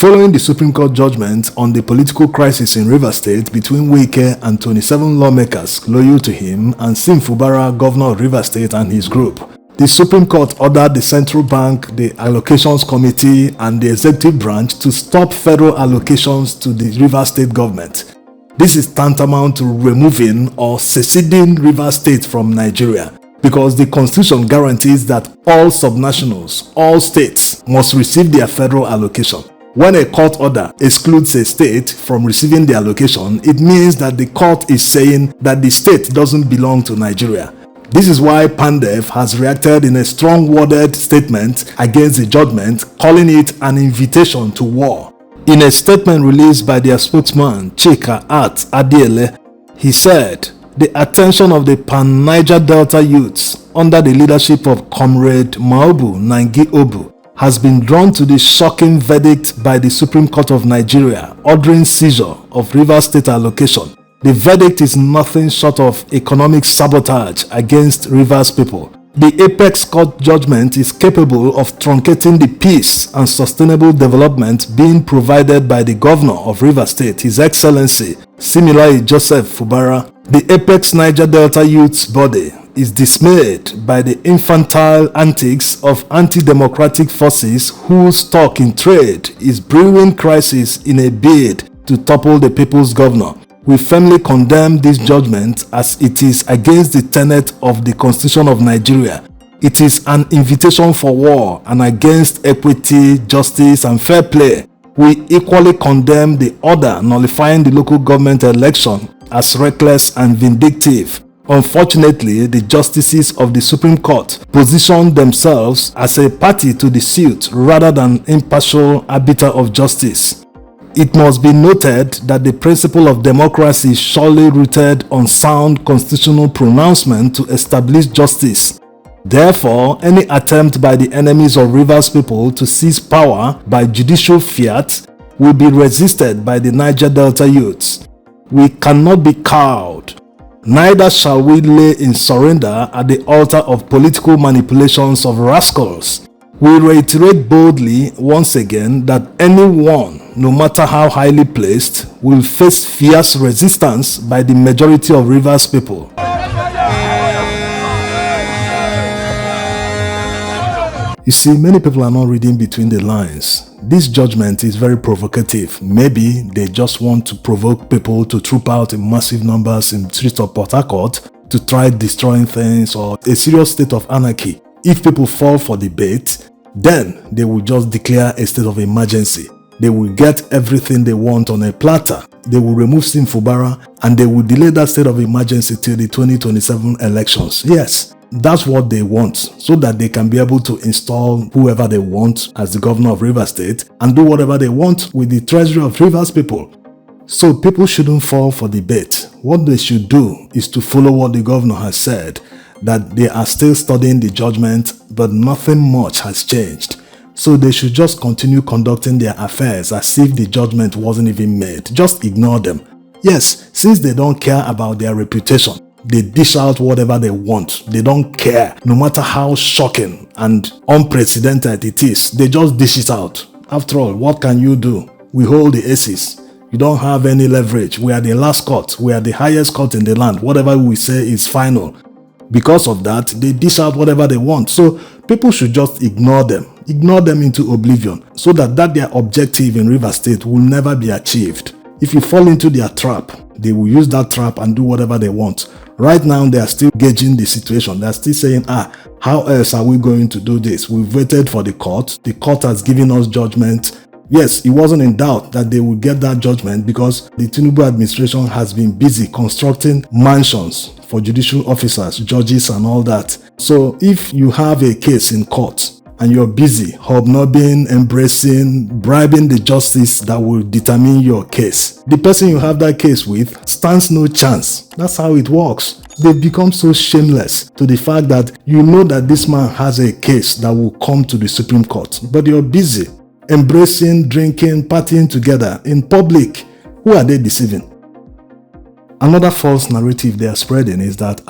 Following the Supreme Court judgment on the political crisis in Rivers State between Wike and 27 lawmakers loyal to him and Fubara, governor of Rivers State, and his group, the Supreme Court ordered the Central Bank, the Allocations Committee, and the Executive Branch to stop federal allocations to the Rivers State government. This is tantamount to removing or seceding Rivers State from Nigeria, because the Constitution guarantees that all subnationals, all states, must receive their federal allocation. When a court order excludes a state from receiving the allocation, it means that the court is saying that the state doesn't belong to Nigeria. This is why PANDEF has reacted in a strong-worded statement against the judgment, calling it an invitation to war. In a statement released by their spokesman, Chika At Adiele, he said, "The attention of the Pan-Niger Delta youths under the leadership of Comrade Maobu Nangi Obu has been drawn to the shocking verdict by the Supreme Court of Nigeria ordering seizure of Rivers State allocation. The verdict is nothing short of economic sabotage against Rivers people. The Apex Court judgment is capable of truncating the peace and sustainable development being provided by the Governor of Rivers State, His Excellency Similahi Joseph Fubara. The Apex Niger Delta Youth's body is dismayed by the infantile antics of anti-democratic forces whose stock in trade is brewing crisis in a bid to topple the people's governor. We firmly condemn this judgment as it is against the tenet of the Constitution of Nigeria. It is an invitation for war and against equity, justice, and fair play. We equally condemn the order nullifying the local government election as reckless and vindictive. Unfortunately, the justices of the Supreme Court positioned themselves as a party to the suit rather than impartial arbiter of justice. It must be noted that the principle of democracy is surely rooted on sound constitutional pronouncement to establish justice. Therefore, any attempt by the enemies of Rivers people to seize power by judicial fiat will be resisted by the Niger Delta youths. We cannot be cowed. Neither shall we lay in surrender at the altar of political manipulations of rascals. We reiterate boldly once again that anyone, no matter how highly placed, will face fierce resistance by the majority of Rivers people. You see, many people are not reading between the lines. This judgment is very provocative. Maybe they just want to provoke people to troop out in massive numbers in the streets of Port Harcourt to try destroying things, or a serious state of anarchy. If people fall for the bait, then they will just declare a state of emergency. They will get everything they want on a platter. They will remove Fubara and they will delay that state of emergency till the 2027 elections. Yes, that's what they want, so that they can be able to install whoever they want as the governor of Rivers State and do whatever they want with the treasury of Rivers people. So people shouldn't fall for the bait. What they should do is to follow what the governor has said, that they are still studying the judgment, but nothing much has changed. So they should just continue conducting their affairs as if the judgment wasn't even made. Just ignore them. Yes, since they don't care about their reputation, they dish out whatever they want. They don't care. No matter how shocking and unprecedented it is, they just dish it out. After all, what can you do? We hold the aces. You don't have any leverage. We are the last court. We are the highest court in the land. Whatever we say is final. Because of that, they dish out whatever they want. So people should just ignore them. Ignore them into oblivion, so that their objective in Rivers State will never be achieved. If you fall into their trap, they will use that trap and do whatever they want. Right now, they are still gauging the situation. They are still saying, how else are we going to do this? We've waited for the court. The court has given us judgment. Yes, it wasn't in doubt that they would get that judgment because the Tinubu administration has been busy constructing mansions for judicial officers, judges, and all that. So if you have a case in court and you're busy hobnobbing, embracing, bribing the justice that will determine your case, the person you have that case with stands no chance. That's how it works. They've become so shameless to the fact that you know that this man has a case that will come to the Supreme Court, but you're busy embracing, drinking, partying together in public. Who are they deceiving? Another false narrative they are spreading is that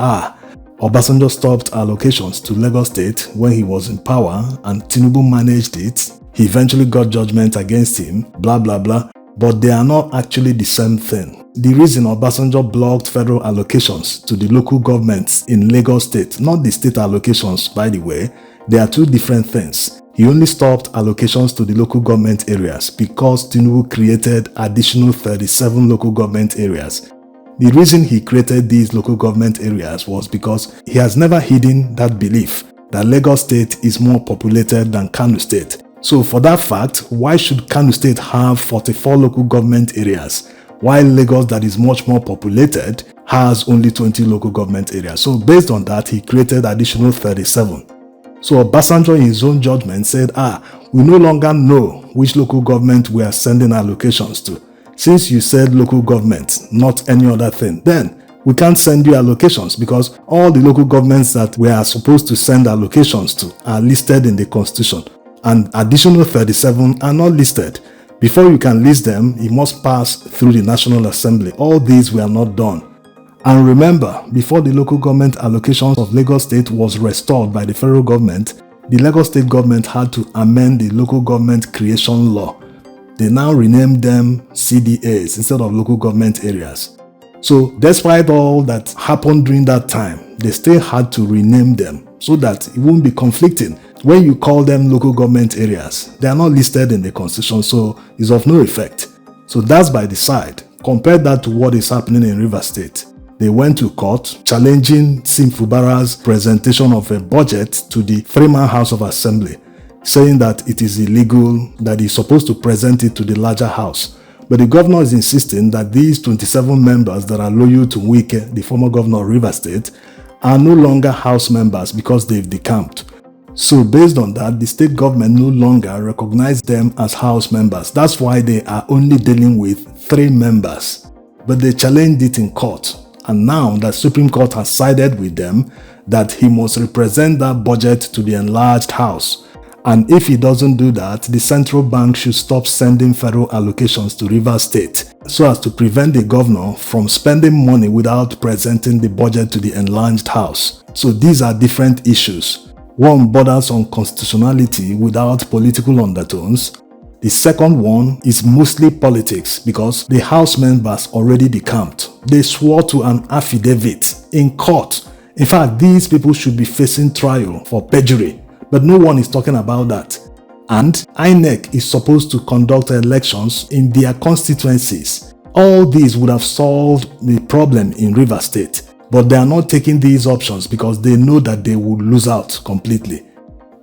Obasanjo stopped allocations to Lagos State when he was in power and Tinubu managed it. He eventually got judgment against him, blah blah blah, but they are not actually the same thing. The reason Obasanjo blocked federal allocations to the local governments in Lagos State, not the state allocations by the way, they are two different things. He only stopped allocations to the local government areas because Tinubu created additional 37 local government areas. The reason he created these local government areas was because he has never hidden that belief that Lagos State is more populated than Kano State. So for that fact, why should Kano State have 44 local government areas while Lagos, that is much more populated, has only 20 local government areas? So based on that, he created additional 37. So Obasanjo in his own judgment said, we no longer know which local government we are sending allocations to. Since you said local government, not any other thing, then we can't send you allocations because all the local governments that we are supposed to send allocations to are listed in the constitution, and additional 37 are not listed. Before you can list them, it must pass through the National Assembly. All these were not done. And remember, before the local government allocations of Lagos State was restored by the federal government, the Lagos State government had to amend the local government creation law. They now renamed them CDAs instead of local government areas. So despite all that happened during that time, they still had to rename them so that it won't be conflicting. When you call them local government areas, they are not listed in the constitution, so it's of no effect. So that's by the side. Compare that to what is happening in Rivers State. They went to court challenging Fubara's presentation of a budget to the Freeman House of Assembly, saying that it is illegal, that he's supposed to present it to the larger house. But the governor is insisting that these 27 members that are loyal to Wike, the former governor of Rivers State, are no longer house members because they've decamped. So based on that, the state government no longer recognizes them as house members. That's why they are only dealing with 3 members. But they challenged it in court. And now that Supreme Court has sided with them, that he must represent that budget to the enlarged house. And if he doesn't do that, the central bank should stop sending federal allocations to Rivers State so as to prevent the governor from spending money without presenting the budget to the enlarged house. So these are different issues. One borders on constitutionality without political undertones. The second one is mostly politics because the house members already decamped. They swore to an affidavit in court. In fact, these people should be facing trial for perjury. But no one is talking about that. And INEC is supposed to conduct elections in their constituencies. All these would have solved the problem in Rivers State. But they are not taking these options because they know that they would lose out completely.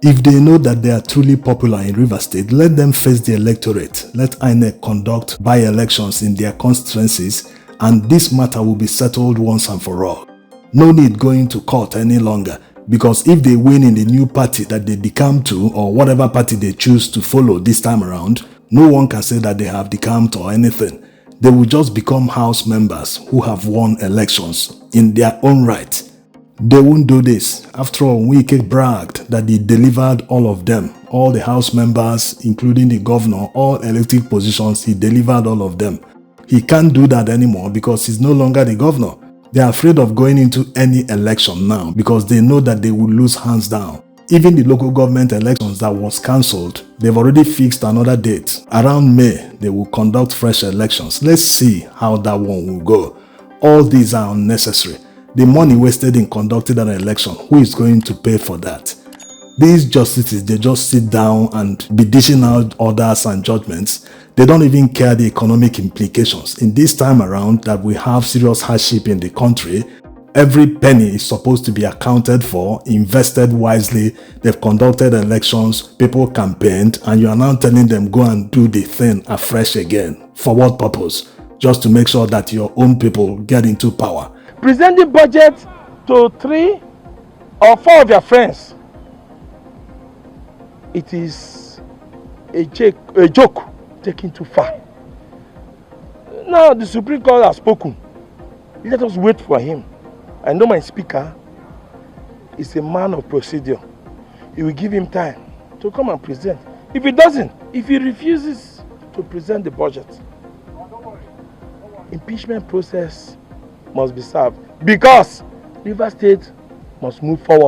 If they know that they are truly popular in Rivers State, let them face the electorate. Let INEC conduct by-elections in their constituencies, and this matter will be settled once and for all. No need going to court any longer. Because if they win in the new party that they decamped to, or whatever party they choose to follow this time around, no one can say that they have decamped or anything. They will just become house members who have won elections in their own right. They won't do this. After all, Wike bragged that he delivered all of them. All the house members, including the governor, all elected positions, he delivered all of them. He can't do that anymore because he's no longer the governor. They are afraid of going into any election now because they know that they will lose hands down. Even the local government elections that was cancelled, they've already fixed another date. Around May, they will conduct fresh elections. Let's see how that one will go. All these are unnecessary. The money wasted in conducting an election, who is going to pay for that? These justices, they just sit down and be dishing out orders and judgments. They don't even care the economic implications. In this time around that we have serious hardship in the country, every penny is supposed to be accounted for, invested wisely. They've conducted elections, people campaigned, and you are now telling them go and do the thing afresh again. For what purpose? Just to make sure that your own people get into power. Present the budget to 3 or 4 of your friends. It is a joke taken too far. Now the Supreme Court has spoken. Let us wait for him. I know my speaker is a man of procedure. He will give him time to come and present. If he doesn't, if he refuses to present the budget, impeachment process must be served because Rivers State must move forward.